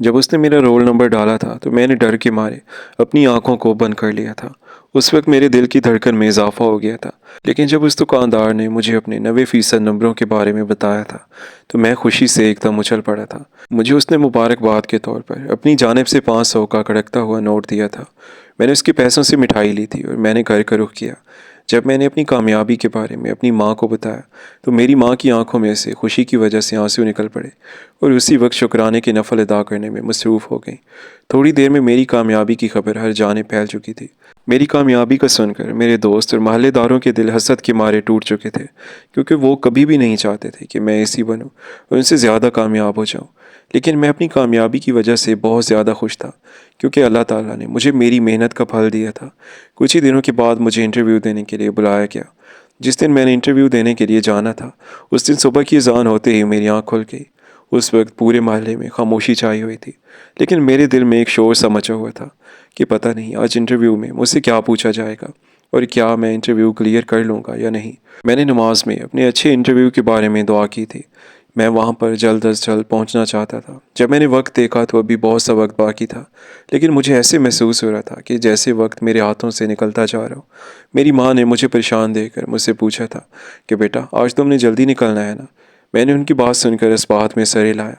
جب اس نے میرا رول نمبر ڈالا تھا تو میں نے ڈر کے مارے اپنی آنکھوں کو بند کر لیا تھا۔ اس وقت میرے دل کی دھڑکن میں اضافہ ہو گیا تھا، لیکن جب اس دکاندار نے مجھے اپنے 90% نمبروں کے بارے میں بتایا تھا تو میں خوشی سے ایک دم اچھل پڑا تھا۔ مجھے اس نے مبارکباد کے طور پر اپنی جانب سے 500 کا کڑکتا ہوا نوٹ دیا تھا۔ میں نے اس کے پیسوں سے مٹھائی لی تھی اور میں نے گھر کا رخ کیا۔ جب میں نے اپنی کامیابی کے بارے میں اپنی ماں کو بتایا تو میری ماں کی آنکھوں میں سے خوشی کی وجہ سے آنسو نکل پڑے اور اسی وقت شکرانے کے نفل ادا کرنے میں مصروف ہو گئیں۔ تھوڑی دیر میں میری کامیابی کی خبر ہر جانب پھیل چکی تھی۔ میری کامیابی کا سن کر میرے دوست اور محلے داروں کے دل حسد کے مارے ٹوٹ چکے تھے، کیونکہ وہ کبھی بھی نہیں چاہتے تھے کہ میں ایسی بنوں اور ان سے زیادہ کامیاب ہو جاؤں۔ لیکن میں اپنی کامیابی کی وجہ سے بہت زیادہ خوش تھا، کیونکہ اللہ تعالیٰ نے مجھے میری محنت کا پھل دیا تھا۔ کچھ ہی دنوں کے بعد مجھے انٹرویو دینے کے لیے بلایا گیا۔ جس دن میں نے انٹرویو دینے کے لیے جانا تھا، اس دن صبح کی اذان ہوتے ہی میری آنکھ کھل گئی۔ اس وقت پورے محلے میں خاموشی چھائی ہوئی تھی، لیکن میرے دل میں ایک شور سا مچا ہوا تھا کہ پتہ نہیں آج انٹرویو میں مجھ سے کیا پوچھا جائے گا اور کیا میں انٹرویو کلیئر کر لوں گا یا نہیں۔ میں نے نماز میں اپنے اچھے انٹرویو کے بارے میں دعا کی تھی۔ میں وہاں پر جلد از جلد پہنچنا چاہتا تھا۔ جب میں نے وقت دیکھا تو ابھی بہت سا وقت باقی تھا، لیکن مجھے ایسے محسوس ہو رہا تھا کہ جیسے وقت میرے ہاتھوں سے نکلتا جا رہا ہو۔ میری ماں نے مجھے پریشان دیکھ کر مجھ سے پوچھا تھا کہ بیٹا آج تم نے جلدی نکلنا ہے نا؟ میں نے ان کی بات سن کر اس بات میں سر ہلایا۔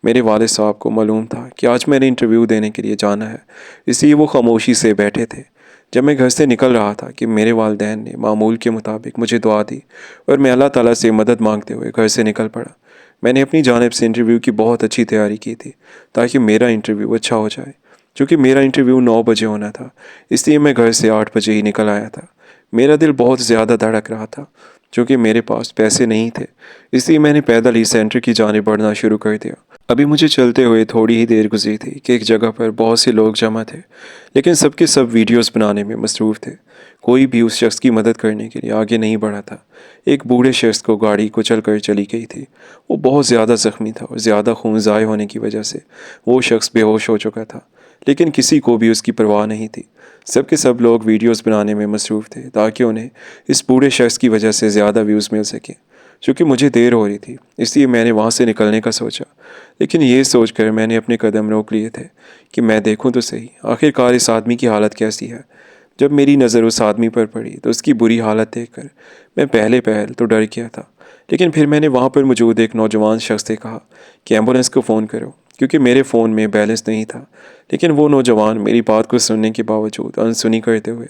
میرے والد صاحب کو معلوم تھا کہ آج میں نے انٹرویو دینے کے لیے جانا ہے، اس لیے وہ خاموشی سے بیٹھے تھے۔ جب میں گھر سے نکل رہا تھا کہ میرے والدین نے معمول کے مطابق مجھے دعا دی اور میں اللہ تعالیٰ سے مدد مانگتے ہوئے گھر سے نکل پڑا۔ میں نے اپنی جانب سے انٹرویو کی بہت اچھی تیاری کی تھی تاکہ میرا انٹرویو اچھا ہو جائے۔ چونکہ میرا انٹرویو 9 بجے ہونا تھا، اس لیے میں گھر سے 8 بجے ہی نکل آیا تھا۔ میرا دل بہت زیادہ دھڑک رہا تھا۔ چونکہ میرے پاس پیسے نہیں تھے، اس لیے میں نے پیدل ہی سینٹر کی جانب بڑھنا شروع کر دیا۔ ابھی مجھے چلتے ہوئے تھوڑی ہی دیر گزری تھی کہ ایک جگہ پر بہت سے لوگ جمع تھے، لیکن سب کے سب ویڈیوز بنانے میں مصروف تھے۔ کوئی بھی اس شخص کی مدد کرنے کے لیے آگے نہیں بڑھا تھا۔ ایک بوڑھے شخص کو گاڑی کچل کر چلی گئی تھی۔ وہ بہت زیادہ زخمی تھا اور زیادہ خون ضائع ہونے کی وجہ سے وہ شخص بے ہوش ہو چکا تھا، لیکن کسی کو بھی اس کی پرواہ نہیں تھی۔ سب کے سب لوگ ویڈیوز بنانے میں مصروف تھے تاکہ انہیں اس بوڑھے شخص کی وجہ سے زیادہ ویوز مل سکیں۔ چونکہ مجھے دیر ہو رہی تھی، اس لیے میں نے وہاں سے نکلنے کا سوچا، لیکن یہ سوچ کر میں نے اپنے قدم روک لیے تھے کہ میں دیکھوں تو صحیح آخر کار اس آدمی کی حالت کیسی ہے۔ جب میری نظر اس آدمی پر پڑی تو اس کی بری حالت دیکھ کر میں پہل تو ڈر گیا تھا، لیکن پھر میں نے وہاں پر موجود ایک نوجوان شخص سے کہا کہ ایمبولینس کو فون کرو، کیونکہ میرے فون میں بیلنس نہیں تھا۔ لیکن وہ نوجوان میری بات کو سننے کے باوجود انسنی کرتے ہوئے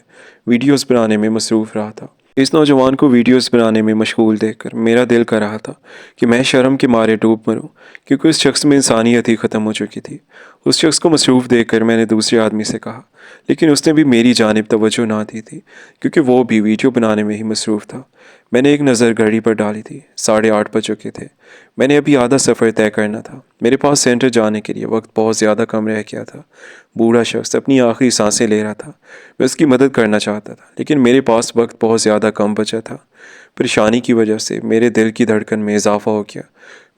ویڈیوز بنانے میں مصروف رہا تھا۔ اس نوجوان کو ویڈیوز بنانے میں مشغول دیکھ کر میرا دل کر رہا تھا کہ میں شرم کے مارے ڈوب مروں، کیونکہ اس شخص میں انسانیت ہی ختم ہو چکی تھی۔ اس شخص کو مصروف دیکھ کر میں نے دوسرے آدمی سے کہا، لیکن اس نے بھی میری جانب توجہ نہ دی تھی، کیونکہ وہ بھی ویڈیو بنانے میں ہی مصروف تھا۔ میں نے ایک نظر گھڑی پر ڈالی تھی، 8:30 بج چکے تھے۔ میں نے ابھی آدھا سفر طے کرنا تھا۔ میرے پاس سینٹر جانے کے لیے وقت بہت زیادہ کم رہ گیا تھا۔ بوڑھا شخص اپنی آخری سانسیں لے رہا تھا۔ میں اس کی مدد کرنا چاہتا تھا، لیکن میرے پاس وقت بہت زیادہ کم بچا تھا۔ پریشانی کی وجہ سے میرے دل کی دھڑکن میں اضافہ ہو گیا۔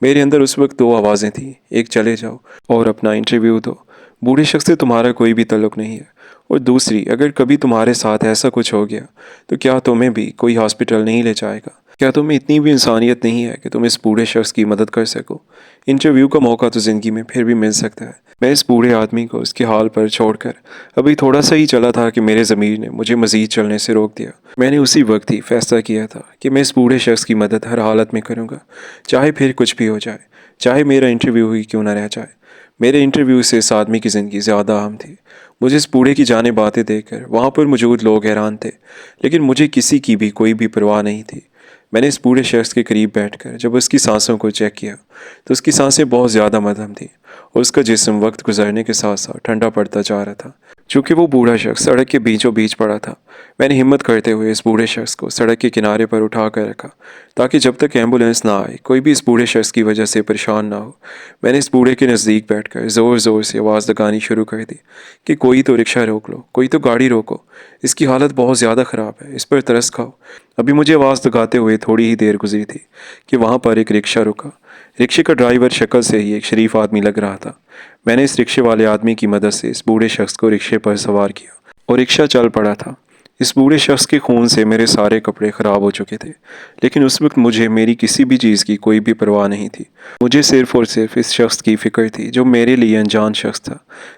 میرے اندر اس وقت 2 آوازیں تھیں، ایک چلے جاؤ اور اپنا انٹرویو دو، بوڑھے شخص سے تمہارا کوئی بھی تعلق نہیں ہے، اور دوسری، اگر کبھی تمہارے ساتھ ایسا کچھ ہو گیا تو کیا تمہیں بھی کوئی ہاسپٹل نہیں لے جائے گا؟ کیا تمہیں اتنی بھی انسانیت نہیں ہے کہ تم اس بوڑھے شخص کی مدد کر سکو؟ انٹرویو کا موقع تو زندگی میں پھر بھی مل سکتا ہے۔ میں اس بوڑھے آدمی کو اس کے حال پر چھوڑ کر ابھی تھوڑا سا ہی چلا تھا کہ میرے ضمیر نے مجھے مزید چلنے سے روک دیا۔ میں نے اسی وقت ہی فیصلہ کیا تھا کہ میں اس بوڑھے شخص کی مدد ہر حالت میں کروں گا، چاہے پھر کچھ بھی ہو جائے، چاہے میرا انٹرویو ہی کیوں نہ رہ جائے۔ میرے انٹرویو سے اس آدمی کی زندگی زیادہ اہم تھی۔ مجھے اس بوڑھے کی جانب آتے دیکھ کر وہاں پر موجود لوگ حیران تھے، لیکن مجھے کسی کی بھی کوئی بھی پرواہ نہیں تھی۔ میں نے اس بوڑھے شخص کے قریب بیٹھ کر جب اس کی سانسوں کو چیک کیا تو اس کی سانسیں بہت زیادہ مدھم تھیں اور اس کا جسم وقت گزرنے کے ساتھ ساتھ ٹھنڈا پڑتا جا رہا تھا۔ چونکہ وہ بوڑھا شخص سڑک کے بیچوں بیچ پڑا تھا، میں نے ہمت کرتے ہوئے اس بوڑھے شخص کو سڑک کے کنارے پر اٹھا کر رکھا تاکہ جب تک ایمبولینس نہ آئے کوئی بھی اس بوڑھے شخص کی وجہ سے پریشان نہ ہو۔ میں نے اس بوڑھے کے نزدیک بیٹھ کر زور زور سے آواز لگانی شروع کر دی کہ کوئی تو رکشہ روک لو، کوئی تو گاڑی روکو، اس کی حالت بہت زیادہ خراب ہے، اس پر ترس کھاؤ۔ ابھی مجھے آواز لگاتے ہوئے تھوڑی ہی دیر گزری تھی کہ وہاں پر ایک رکشہ رکا۔ رکشے کا ڈرائیور شکل سے ہی ایک شریف آدمی لگ رہا تھا۔ میں نے اس رکشے والے آدمی کی مدد سے اس بوڑھے شخص کو رکشے پر سوار کیا اور رکشہ چل پڑا تھا۔ اس بوڑھے شخص کے خون سے میرے سارے کپڑے خراب ہو چکے تھے، لیکن اس وقت مجھے میری کسی بھی چیز کی کوئی بھی پرواہ نہیں تھی۔ مجھے صرف اور صرف اس شخص کی فکر تھی جو میرے لیے انجان شخص تھا،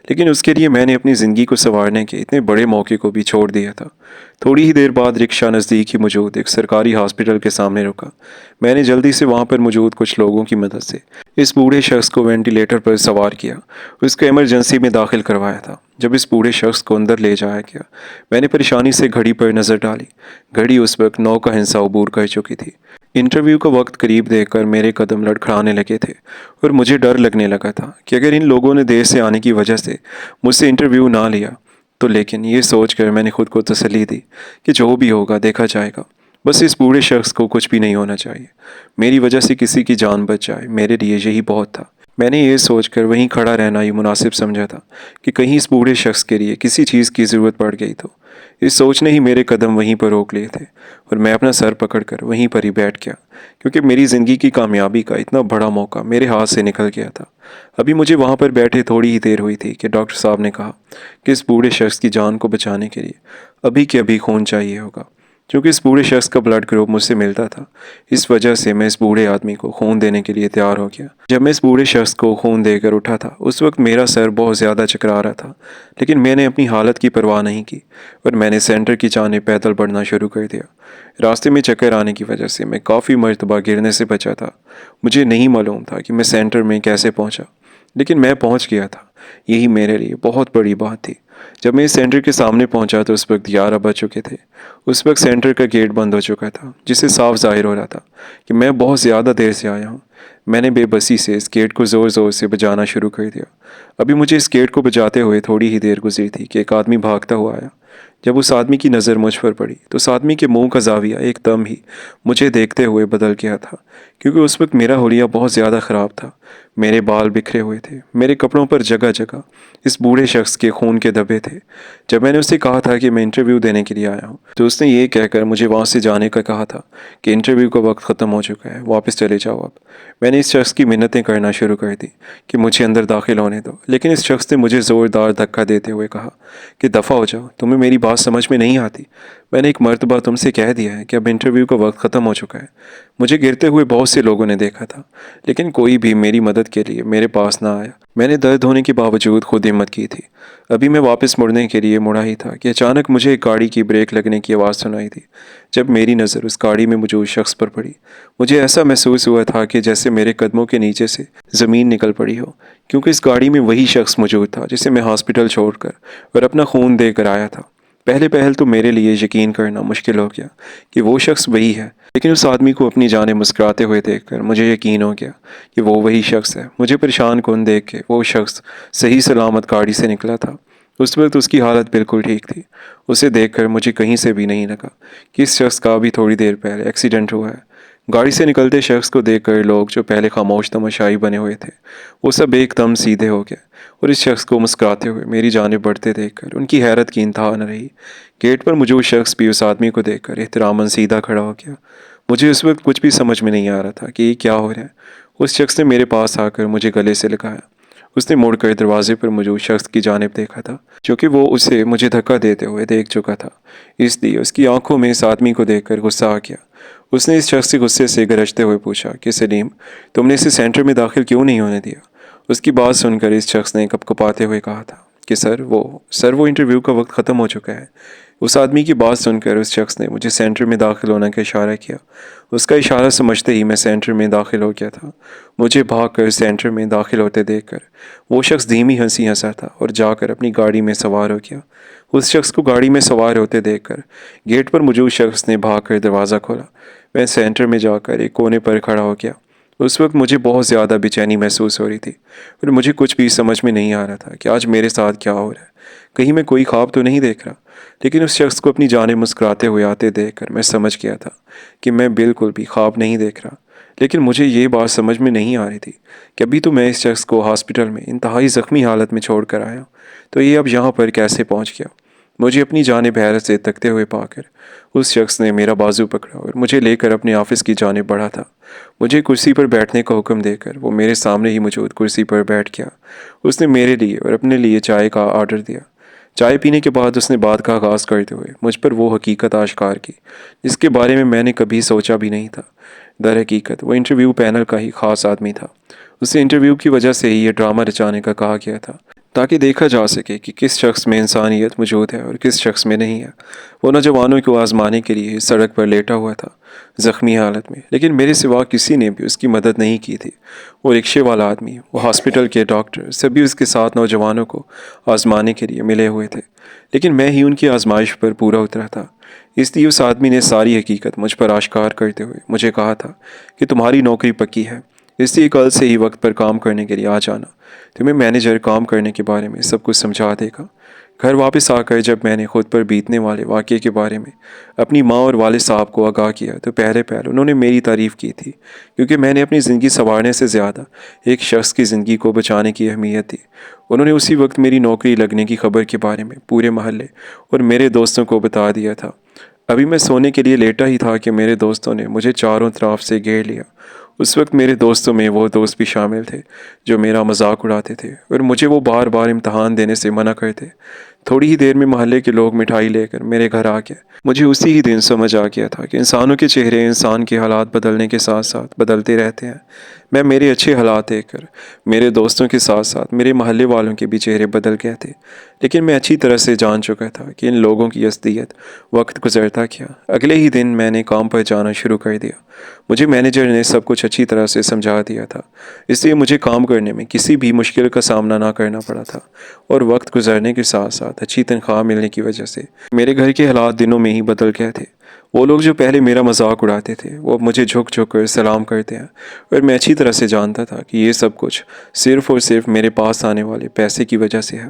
لیکن اس کے لیے میں نے اپنی زندگی کو سنوارنے کے اتنے بڑے موقع کو بھی چھوڑ دیا تھا۔ تھوڑی ہی دیر بعد رکشہ نزدیک ہی موجود ایک سرکاری ہاسپٹل کے سامنے رکا۔ میں نے جلدی سے وہاں پر موجود کچھ لوگوں کی مدد سے اس بوڑھے شخص کو وینٹیلیٹر پر سوار کیا، اس کو ایمرجنسی میں داخل کروایا تھا۔ جب اس بوڑھے شخص کو اندر لے جایا گیا، میں نے پریشانی سے گھڑی پر نظر ڈالی۔ گھڑی اس وقت 9 کا ہندسہ عبور کر چکی تھی۔ انٹرویو کا وقت قریب دیکھ کر میرے قدم لڑکھڑانے لگے تھے اور مجھے ڈر لگنے لگا تھا کہ اگر ان لوگوں نے دیر سے آنے کی وجہ سے مجھ سے انٹرویو نہ لیا تو، لیکن یہ سوچ کر میں نے خود کو تسلی دی کہ جو بھی ہوگا دیکھا جائے گا، بس اس بوڑھے شخص کو کچھ بھی نہیں ہونا چاہیے، میری وجہ سے کسی کی جان بچ جائے، میرے لیے یہی بہت تھا۔ میں نے یہ سوچ کر وہیں کھڑا رہنا ہی مناسب سمجھا تھا کہ کہیں اس بوڑھے شخص کے لیے کسی چیز کی ضرورت پڑ گئی تو۔ اس سوچ نے ہی میرے قدم وہیں پر روک لیے تھے اور میں اپنا سر پکڑ کر وہیں پر ہی بیٹھ گیا، کیونکہ میری زندگی کی کامیابی کا اتنا بڑا موقع میرے ہاتھ سے نکل گیا تھا۔ ابھی مجھے وہاں پر بیٹھے تھوڑی ہی دیر ہوئی تھی کہ ڈاکٹر صاحب نے کہا کہ اس بوڑھے شخص کی جان کو بچانے کے لیے ابھی کے ابھی خون چاہیے ہوگا۔ چونکہ اس بوڑھے شخص کا بلڈ گروپ مجھ سے ملتا تھا، اس وجہ سے میں اس بوڑھے آدمی کو خون دینے کے لیے تیار ہو گیا۔ جب میں اس بوڑھے شخص کو خون دے کر اٹھا تھا، اس وقت میرا سر بہت زیادہ چکرا رہا تھا، لیکن میں نے اپنی حالت کی پرواہ نہیں کی اور میں نے سینٹر کی جانب پیدل بڑھنا شروع کر دیا۔ راستے میں چکر آنے کی وجہ سے میں کافی مرتبہ گرنے سے بچا تھا۔ مجھے نہیں معلوم تھا کہ میں سینٹر میں کیسے پہنچا، لیکن میں پہنچ گیا تھا۔ یہی میرے لیے بہت بڑی بات تھی۔ جب میں اس سینٹر کے سامنے پہنچا تو اس وقت 11 بج چکے تھے۔ اس وقت سینٹر کا گیٹ بند ہو چکا تھا، جس سے صاف ظاہر ہو رہا تھا کہ میں بہت زیادہ دیر سے آیا ہوں۔ میں نے بے بسی سے اس گیٹ کو زور زور سے بجانا شروع کر دیا۔ ابھی مجھے اس گیٹ کو بجاتے ہوئے تھوڑی ہی دیر گزری تھی کہ ایک آدمی بھاگتا ہوا آیا۔ جب اس آدمی کی نظر مجھ پر پڑی تو اس آدمی کے منہ کا زاویہ ایک دم ہی مجھے دیکھتے ہوئے بدل گیا تھا، کیونکہ اس وقت میرا حلیہ بہت زیادہ خراب تھا۔ میرے بال بکھرے ہوئے تھے، میرے کپڑوں پر جگہ جگہ اس بوڑھے شخص کے خون کے دھبے تھے۔ جب میں نے اسے کہا تھا کہ میں انٹرویو دینے کے لیے آیا ہوں تو اس نے یہ کہہ کر مجھے وہاں سے جانے کا کہا تھا کہ انٹرویو کا وقت ختم ہو چکا ہے، واپس چلے جاؤ اب۔ میں نے اس شخص کی منتیں کرنا شروع کر دی کہ مجھے اندر داخل ہونے دو، لیکن اس شخص نے مجھے زوردار دھکا دیتے ہوئے کہا کہ دفع ہو جاؤ، تمہیں میری بات سمجھ میں نہیں آتی۔ میں نے ایک مرتبہ تم سے کہہ دیا ہے کہ اب انٹرویو کا وقت ختم ہو چکا ہے۔ مجھے گرتے ہوئے بہت سے لوگوں نے دیکھا تھا، لیکن کوئی بھی میری مدد کے لیے میرے پاس نہ آیا۔ میں نے درد ہونے کے باوجود خود ہمت کی تھی۔ ابھی میں واپس مڑنے کے لیے مڑا ہی تھا کہ اچانک مجھے ایک گاڑی کی بریک لگنے کی آواز سنائی دی۔ جب میری نظر اس گاڑی میں موجود شخص پر پڑی، مجھے ایسا محسوس ہوا تھا کہ جیسے میرے قدموں کے نیچے سے زمین نکل پڑی ہو، کیونکہ اس گاڑی میں وہی شخص موجود تھا جسے میں ہاسپٹل چھوڑ کر اور اپنا خون دے کر آیا تھا۔ پہلے پہل تو میرے لیے یقین کرنا مشکل ہو گیا کہ وہ شخص وہی ہے، لیکن اس آدمی کو اپنی جانب مسکراتے ہوئے دیکھ کر مجھے یقین ہو گیا کہ وہ وہی شخص ہے۔ مجھے پریشان کن دیکھ کے وہ شخص صحیح سلامت گاڑی سے نکلا تھا۔ اس وقت اس کی حالت بالکل ٹھیک تھی۔ اسے دیکھ کر مجھے کہیں سے بھی نہیں لگا کہ اس شخص کا بھی تھوڑی دیر پہلے ایکسیڈنٹ ہوا ہے۔ گاڑی سے نکلتے شخص کو دیکھ کر لوگ جو پہلے خاموش تماشائی بنے ہوئے تھے، وہ سب ایک دم سیدھے ہو گئے اور اس شخص کو مسکراتے ہوئے میری جانب بڑھتے دیکھ کر ان کی حیرت کی انتہا نہ رہی۔ گیٹ پر موجود شخص بھی اس آدمی کو دیکھ کر احتراماً سیدھا کھڑا ہو گیا۔ مجھے اس وقت کچھ بھی سمجھ میں نہیں آ رہا تھا کہ یہ کیا ہو رہا ہے۔ اس شخص نے میرے پاس آ کر مجھے گلے سے لگایا۔ اس نے مڑ کر دروازے پر موجود شخص کی جانب دیکھا تھا، کیونکہ وہ اسے مجھے دھکا دیتے ہوئے دیکھ چکا تھا، اس لیے اس کی آنکھوں میں اس آدمی کو دیکھ کر غصہ آ گیا۔ اس نے اس شخص سے غصے سے گرجتے ہوئے پوچھا کہ سلیم، تم نے اسے سینٹر میں داخل کیوں نہیں ہونے دیا؟ اس کی بات سن کر اس شخص نے کپکپاتے ہوئے کہا تھا کہ سر وہ انٹرویو کا وقت ختم ہو چکا ہے۔ اس آدمی کی بات سن کر اس شخص نے مجھے سینٹر میں داخل ہونے کا اشارہ کیا۔ اس کا اشارہ سمجھتے ہی میں سینٹر میں داخل ہو گیا تھا۔ مجھے بھاگ کر سینٹر میں داخل ہوتے دیکھ کر وہ شخص دھیمی ہنسی ہنسا تھا اور جا کر اپنی گاڑی میں سوار ہو گیا۔ اس شخص کو گاڑی میں سوار ہوتے دیکھ کر گیٹ پر موجود شخص نے بھاگ کر دروازہ کھولا۔ میں سینٹر میں جا کر ایک کونے پر کھڑا ہو گیا۔ اس وقت مجھے بہت زیادہ بے چینی محسوس ہو رہی تھی اور مجھے کچھ بھی سمجھ میں نہیں آ رہا تھا کہ آج میرے ساتھ کیا ہو رہا ہے۔ کہیں میں کوئی خواب تو نہیں دیکھ رہا، لیکن اس شخص کو اپنی جانب مسکراتے ہوئے آتے دیکھ کر میں سمجھ گیا تھا کہ میں بالکل بھی خواب نہیں دیکھ رہا۔ لیکن مجھے یہ بات سمجھ میں نہیں آ رہی تھی کہ ابھی تو میں اس شخص کو ہاسپٹل میں انتہائی زخمی حالت میں چھوڑ کر آیا، تو یہ اب یہاں پر کیسے پہنچ گیا؟ مجھے اپنی جانب حیرت سے تکتے ہوئے پا کر اس شخص نے میرا بازو پکڑا اور مجھے لے کر اپنے آفس کی جانب بڑھا تھا۔ مجھے کرسی پر بیٹھنے کا حکم دے کر وہ میرے سامنے ہی موجود کرسی پر بیٹھ گیا۔ اس نے میرے لیے اور اپنے لیے چائے کا آرڈر دیا۔ چائے پینے کے بعد اس نے بات کا آغاز کرتے ہوئے مجھ پر وہ حقیقت آشکار کی جس کے بارے میں نے کبھی سوچا بھی نہیں تھا۔ در حقیقت وہ انٹرویو پینل کا ہی خاص آدمی تھا۔ اسے انٹرویو کی وجہ سے ہی یہ ڈرامہ رچانے کا کہا گیا تھا تاکہ دیکھا جا سکے کہ کس شخص میں انسانیت موجود ہے اور کس شخص میں نہیں ہے۔ وہ نوجوانوں کو آزمانے کے لیے سڑک پر لیٹا ہوا تھا، زخمی حالت میں، لیکن میرے سوا کسی نے بھی اس کی مدد نہیں کی تھی۔ وہ رکشے والا آدمی، وہ ہاسپٹل کے ڈاکٹر، سبھی اس کے ساتھ نوجوانوں کو آزمانے کے لیے ملے ہوئے تھے، لیکن میں ہی ان کی آزمائش پر پورا اترا تھا۔ اس لیے اس آدمی نے ساری حقیقت مجھ پر آشکار کرتے ہوئے مجھے کہا تھا کہ تمہاری نوکری پکی ہے، اس لیے کل سے ہی وقت پر کام کرنے کے لیے آ جانا۔ تمہیں مینیجر کام کرنے کے بارے میں سب کچھ سمجھا دے گا۔ گھر واپس آ کر جب میں نے خود پر بیتنے والے واقعے کے بارے میں اپنی ماں اور والد صاحب کو آگاہ کیا تو پہلے انہوں نے میری تعریف کی تھی، کیونکہ میں نے اپنی زندگی سنوارنے سے زیادہ ایک شخص کی زندگی کو بچانے کی اہمیت دی۔ انہوں نے اسی وقت میری نوکری لگنے کی خبر کے بارے میں پورے محلے اور میرے دوستوں کو بتا دیا تھا۔ ابھی میں سونے کے لیے لیٹا ہی تھا کہ میرے دوستوں نے مجھے چاروں طرف سے گھیر لیا۔ اس وقت میرے دوستوں میں وہ دوست بھی شامل تھے جو میرا مذاق اڑاتے تھے اور مجھے وہ بار بار امتحان دینے سے منع کرتے۔ تھوڑی ہی دیر میں محلے کے لوگ مٹھائی لے کر میرے گھر آ گئے۔ مجھے اسی ہی دن سمجھ آ گیا تھا کہ انسانوں کے چہرے انسان کے حالات بدلنے کے ساتھ ساتھ بدلتے رہتے ہیں۔ میں میرے اچھے حالات دیکھ کر میرے دوستوں کے ساتھ ساتھ میرے محلے والوں کے بھی چہرے بدل گئے تھے، لیکن میں اچھی طرح سے جان چکا تھا کہ ان لوگوں کی اصلیت وقت گزرتا کیا۔ اگلے ہی دن میں نے کام پر جانا شروع کر دیا۔ مجھے مینیجر نے سب کچھ اچھی طرح سے سمجھا دیا تھا، اس لیے مجھے کام کرنے میں کسی بھی مشکل کا سامنا نہ کرنا پڑا تھا، اور وقت گزرنے کے ساتھ ساتھ اچھی تنخواہ ملنے کی وجہ سے میرے گھر کے حالات دنوں میں ہی بدل گئے تھے۔ وہ لوگ جو پہلے میرا مذاق اڑاتے تھے وہ اب مجھے جھک جھک کر سلام کرتے ہیں، اور میں اچھی طرح سے جانتا تھا کہ یہ سب کچھ صرف اور صرف میرے پاس آنے والے پیسے کی وجہ سے ہے۔